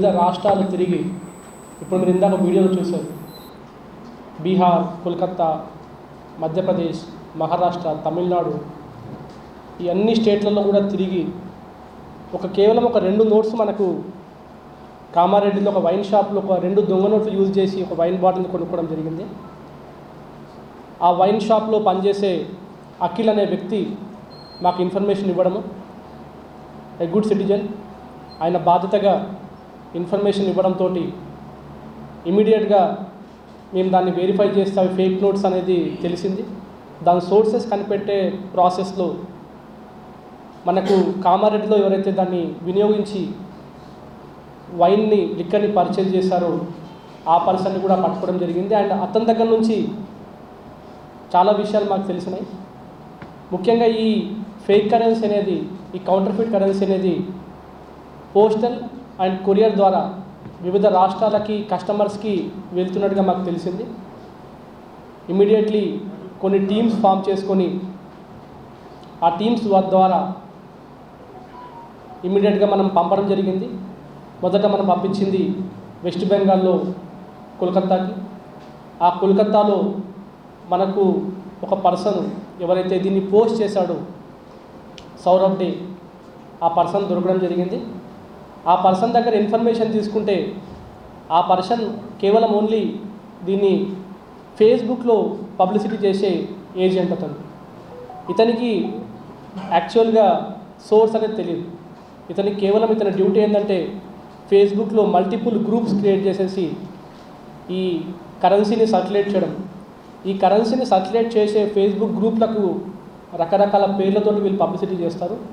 వివిధ రాష్ట్రాలు తిరిగి, ఇప్పుడు మీరు ఇందాక వీడియోలో చూశారు, బీహార్, కోల్కత్తా, మధ్యప్రదేశ్, మహారాష్ట్ర, తమిళనాడు, ఈ అన్ని స్టేట్లలో కూడా తిరిగి కేవలం ఒక 2 నోట్స్ మనకు కామారెడ్డిలో ఒక వైన్ షాప్లో ఒక 2 దొంగ నోట్లు యూజ్ చేసి ఒక వైన్ బాటిల్ని కొనుక్కోవడం జరిగింది. ఆ వైన్ షాప్లో పనిచేసే అఖిల్ అనే వ్యక్తి మాకు ఇన్ఫర్మేషన్ ఇవ్వడము, ఏ గుడ్ సిటిజన్, ఆయన బాధ్యతగా ఇన్ఫర్మేషన్ ఇవ్వడంతో ఇమీడియట్గా మేము దాన్ని వెరిఫై చేస్తే అవి ఫేక్ నోట్స్ అనేది తెలిసింది. దాని సోర్సెస్ కనిపెట్టే ప్రాసెస్లో మనకు కామారెడ్డిలో ఎవరైతే దాన్ని వినియోగించి వైన్ని, లిక్కర్ని పర్చేజ్ చేశారో ఆ పర్సన్ని కూడా పట్టుకోవడం జరిగింది. అండ్ అతని దగ్గర నుంచి చాలా విషయాలు మాకు తెలిసినాయి. ముఖ్యంగా ఈ ఫేక్ కరెన్సీ అనేది, ఈ కౌంటర్ఫిట్ కరెన్సీ అనేది పోస్టల్ అండ్ కొరియర్ ద్వారా వివిధ రాష్ట్రాలకి, కస్టమర్స్కి వెళ్తున్నట్టుగా మాకు తెలిసింది. ఇమీడియట్లీ కొన్ని టీమ్స్ ఫామ్ చేసుకొని ఆ టీమ్స్ ద్వారా ఇమీడియట్గా మనం పంపడం జరిగింది. మొదట మనం పంపించింది వెస్ట్ బెంగాల్లో కోల్కత్తాకి. ఆ కోల్కత్తాలో మనకు ఒక పర్సన్ ఎవరైతే దీన్ని పోస్ట్ చేశాడో, సౌరభ్ డే, ఆ పర్సన్ దొరకడం జరిగింది. ఆ పర్సన్ దగ్గర ఇన్ఫర్మేషన్ తీసుకుంటే ఆ పర్సన్ కేవలం ఓన్లీ దీన్ని ఫేస్బుక్లో పబ్లిసిటీ చేసే ఏజెంట్ అతను. ఇతనికి యాక్చువల్గా సోర్స్ అనేది తెలియదు. ఇతనికి కేవలం ఇతని డ్యూటీ ఏంటంటే ఫేస్బుక్లో మల్టిపుల్ గ్రూప్స్ క్రియేట్ చేసేసి ఈ కరెన్సీని సర్క్యులేట్ చేయడం. ఈ కరెన్సీని సర్క్యులేట్ చేసే ఫేస్బుక్ గ్రూప్లకు రకరకాల పేర్లతో వీళ్ళు పబ్లిసిటీ చేస్తారు.